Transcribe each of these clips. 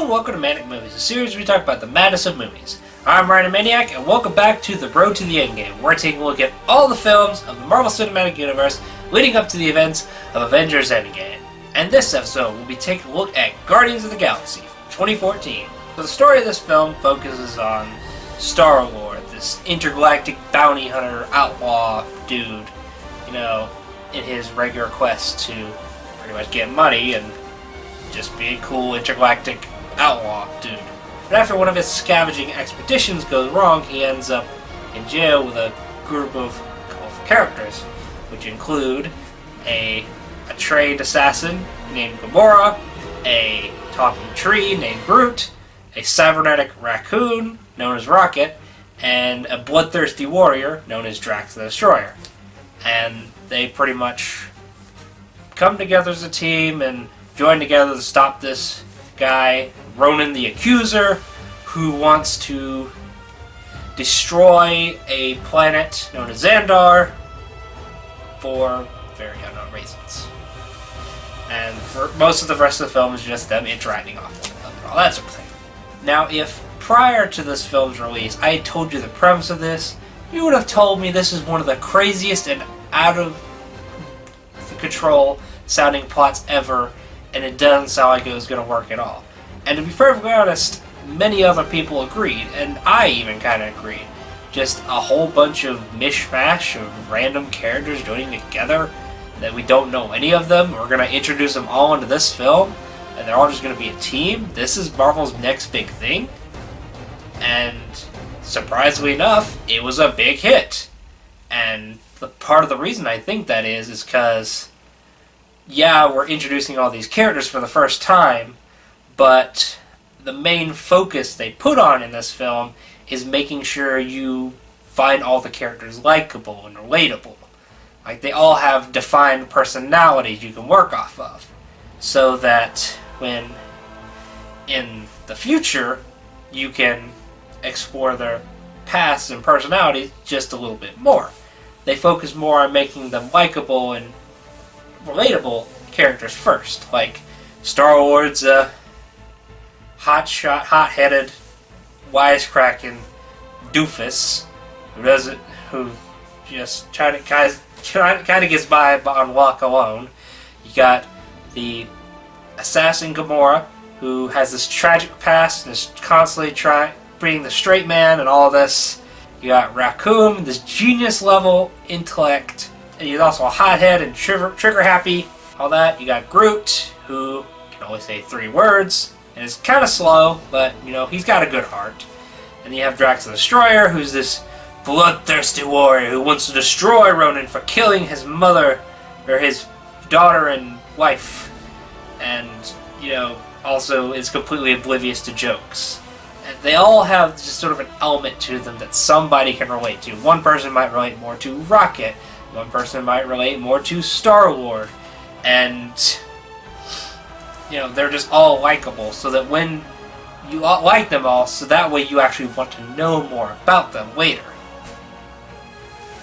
and welcome to Manic Movies, a series where we talk about the madness of movies. I'm Ryanimaniac, and welcome back to The Road to the Endgame, where we're taking a look at all the films of the Marvel Cinematic Universe leading up to the events of Avengers Endgame. And this episode, we'll be taking a look at Guardians of the Galaxy 2014. So the story of this film focuses on Star-Lord, this intergalactic bounty hunter, outlaw dude, in his regular quest to pretty much get money and just be a cool intergalactic outlaw dude. But after one of his scavenging expeditions goes wrong, he ends up in jail with a group of colorful characters, which include a trained assassin named Gamora, a talking tree named Groot, a cybernetic raccoon known as Rocket, and a bloodthirsty warrior known as Drax the Destroyer. And they pretty much come together as a team and join together to stop this guy, Ronan the Accuser, who wants to destroy a planet known as Xandar for very unknown reasons. And for most of the rest of the film is just them interacting off one another and all that sort of thing. Now, if prior to this film's release I had told you the premise of this, you would have told me this is one of the craziest and out of control sounding plots ever, and it doesn't sound like it was going to work at all. And to be perfectly honest, many other people agreed, and I even kind of agreed. Just a whole bunch of mishmash of random characters joining together that we don't know any of them. We're going to introduce them all into this film, and they're all just going to be a team. This is Marvel's next big thing. And surprisingly enough, it was a big hit. And part of the reason I think that is because, yeah, we're introducing all these characters for the first time, but the main focus they put on in this film is making sure you find all the characters likable and relatable. Like, they all have defined personalities you can work off of, so that when in the future you can explore their pasts and personalities just a little bit more. They focus more on making them likable and relatable characters first. Like, Star-Lord's a hotshot, hot-headed, wisecracking doofus who just kind of gets by on luck alone. You got the assassin Gamora, who has this tragic past and is constantly being the straight man and all this. You got Raccoon, this genius-level intellect. And he's also a hothead and trigger-happy, all that. You got Groot, who can only say 3 words, and is kind of slow, but, he's got a good heart. And you have Drax the Destroyer, who's this bloodthirsty warrior who wants to destroy Ronan for killing his mother, or his daughter and wife. And, also is completely oblivious to jokes. They all have just sort of an element to them that somebody can relate to. One person might relate more to Rocket. One person might relate more to Star-Lord. And, they're just all likable, so that when you like them all, so that way you actually want to know more about them later.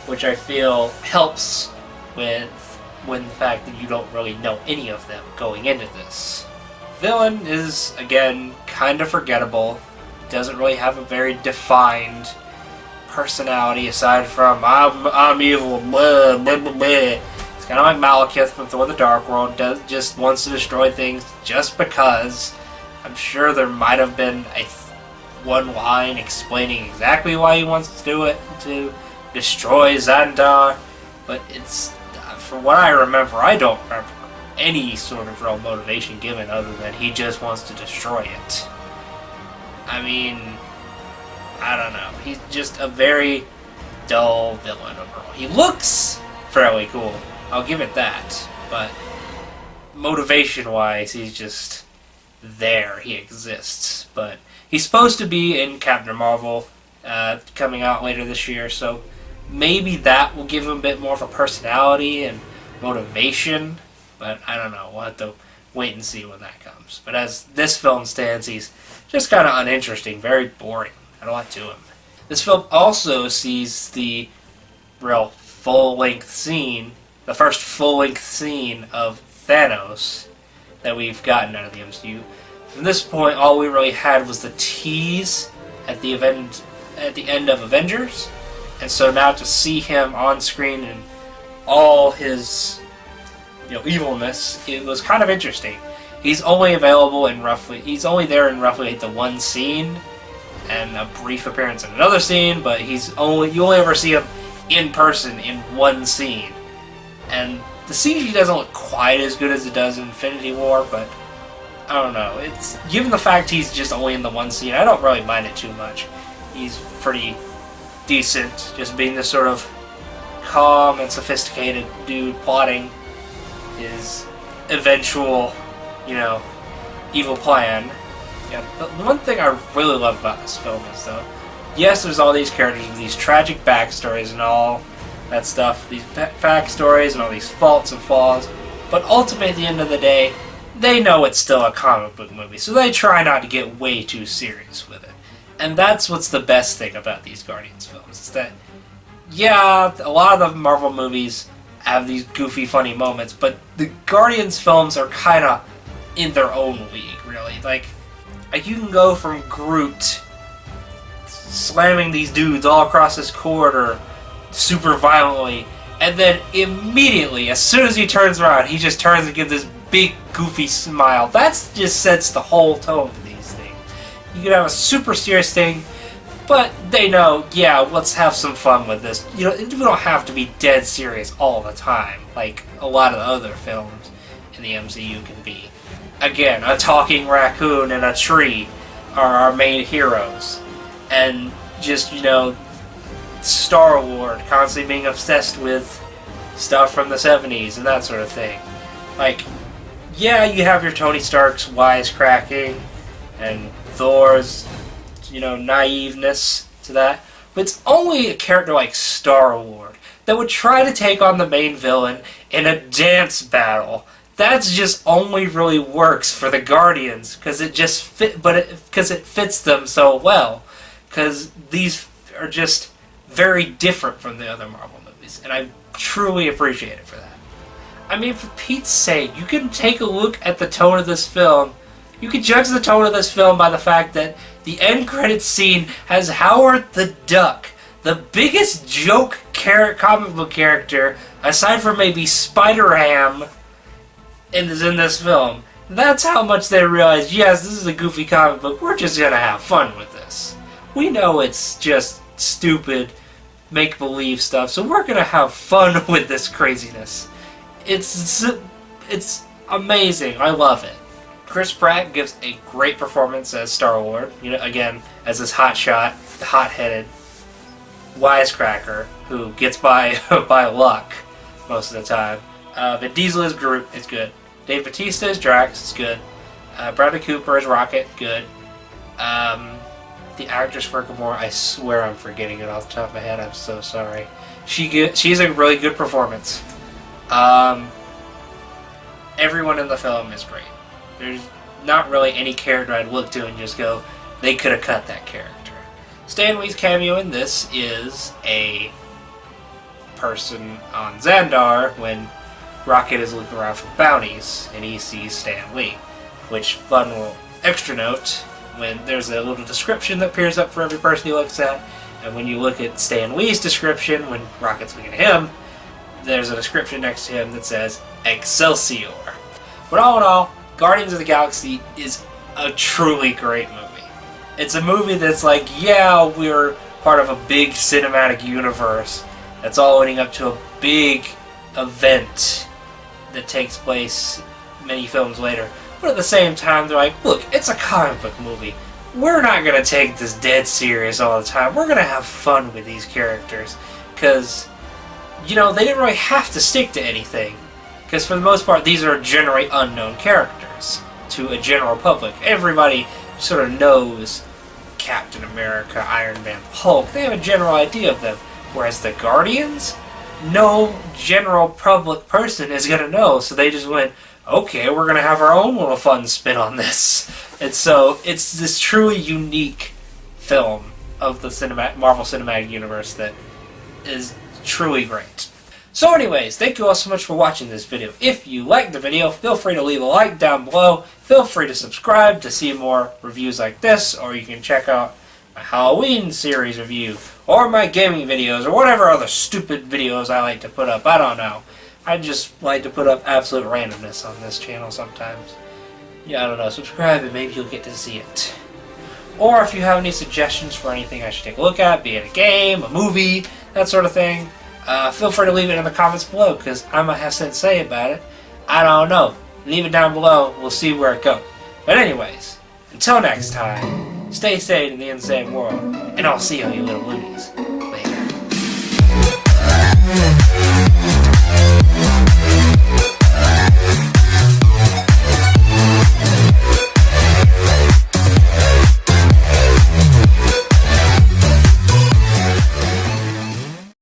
Which I feel helps with the fact that you don't really know any of them going into this. Villain is, again, kind of forgettable. Doesn't really have a very defined personality aside from I'm evil, blah, blah, blah, blah. It's kind of like Malekith from Thor the Dark World, just wants to destroy things just because. I'm sure there might have been one line explaining exactly why he wants to do it, to destroy Xandar, but from what I remember, I don't remember any sort of real motivation given other than he just wants to destroy it. I mean, I don't know. He's just a very dull villain overall. He looks fairly cool, I'll give it that, but motivation-wise, he's just there. He exists. But he's supposed to be in Captain Marvel, coming out later this year, so maybe that will give him a bit more of a personality and motivation, but I don't know. We'll have to wait and see when that comes. But as this film stands, he's just kind of uninteresting, very boring. I don't like to him. This film also sees the real full-length scene, the first full-length scene of Thanos that we've gotten out of the MCU. From this point, all we really had was the tease at the end of Avengers, and so now to see him on screen and all his evilness, it was kind of interesting. He's only there in roughly the one scene and a brief appearance in another scene, but you only ever see him in person in one scene. And the CG doesn't look quite as good as it does in Infinity War, but I don't know. It's given the fact he's just only in the one scene, I don't really mind it too much. He's pretty decent, just being this sort of calm and sophisticated dude plotting his eventual, evil plan. Yeah, the one thing I really love about this film is, though, yes, there's all these characters with these tragic backstories and all that stuff, these backstories and all these faults and flaws, but ultimately, at the end of the day, they know it's still a comic book movie, so they try not to get way too serious with it. And that's what's the best thing about these Guardians films, is that, yeah, a lot of the Marvel movies have these goofy, funny moments, but the Guardians films are kind of in their own league, really. Like, you can go from Groot slamming these dudes all across this corridor super violently, and then immediately, as soon as he turns around, he just turns and gives this big, goofy smile. That just sets the whole tone of these things. You could have a super serious thing, but they know, yeah, let's have some fun with this. We don't have to be dead serious all the time, like a lot of the other films in the MCU can be. Again, a talking raccoon and a tree are our main heroes. And just, Star-Lord constantly being obsessed with stuff from the 70s and that sort of thing. Like, yeah, you have your Tony Stark's wisecracking and Thor's, naiveness to that, but it's only a character like Star-Lord that would try to take on the main villain in a dance battle. That's just only really works for the Guardians because it fits them so well. Because these are just very different from the other Marvel movies, and I truly appreciate it for that. I mean, for Pete's sake, you can take a look at the tone of this film. You can judge the tone of this film by the fact that the end credits scene has Howard the Duck, the biggest joke comic book character, aside from maybe Spider-Ham, is in this film. That's how much they realize, yes, this is a goofy comic book, we're just gonna have fun with this. We know it's just stupid, make-believe stuff, so we're gonna have fun with this craziness. It's amazing. I love it. Chris Pratt gives a great performance as Star-Lord. Again, as this hotshot, hot-headed wisecracker who gets by by luck most of the time. Vin Diesel as Groot is good. Dave Bautista as Drax is good. Bradley Cooper as Rocket, good. The actress for Gamora, I swear I'm forgetting it off the top of my head. I'm so sorry. She's a really good performance. Everyone in the film is great. There's not really any character I'd look to and just go, they could have cut that character. Stan Lee's cameo in this is a person on Xandar when Rocket is looking around for bounties and he sees Stan Lee. Which, fun little extra note, when there's a little description that appears up for every person he looks at, and when you look at Stan Lee's description, when Rocket's looking at him, there's a description next to him that says, Excelsior. But all in all, Guardians of the Galaxy is a truly great movie. It's a movie that's like, yeah, we're part of a big cinematic universe that's all leading up to a big event that takes place many films later. But at the same time, they're like, look, it's a comic book movie. We're not going to take this dead serious all the time. We're going to have fun with these characters. Because, they didn't really have to stick to anything. Because for the most part, these are generally unknown characters to a general public. Everybody sort of knows Captain America, Iron Man, Hulk. They have a general idea of them. Whereas the Guardians, no general public person is going to know. So they just went, okay, we're going to have our own little fun spin on this. And so it's this truly unique film of the Marvel Cinematic Universe that is truly great. So anyways, thank you all so much for watching this video. If you liked the video, feel free to leave a like down below. Feel free to subscribe to see more reviews like this, or you can check out my Halloween series review, or my gaming videos, or whatever other stupid videos I like to put up. I don't know. I just like to put up absolute randomness on this channel sometimes. Yeah, I don't know. Subscribe and maybe you'll get to see it. Or if you have any suggestions for anything I should take a look at, be it a game, a movie, that sort of thing, feel free to leave it in the comments below, because I might have something to say about it. I don't know. Leave it down below. We'll see where it goes. But anyways, until next time, stay sane in the insane world, and I'll see you little loonies.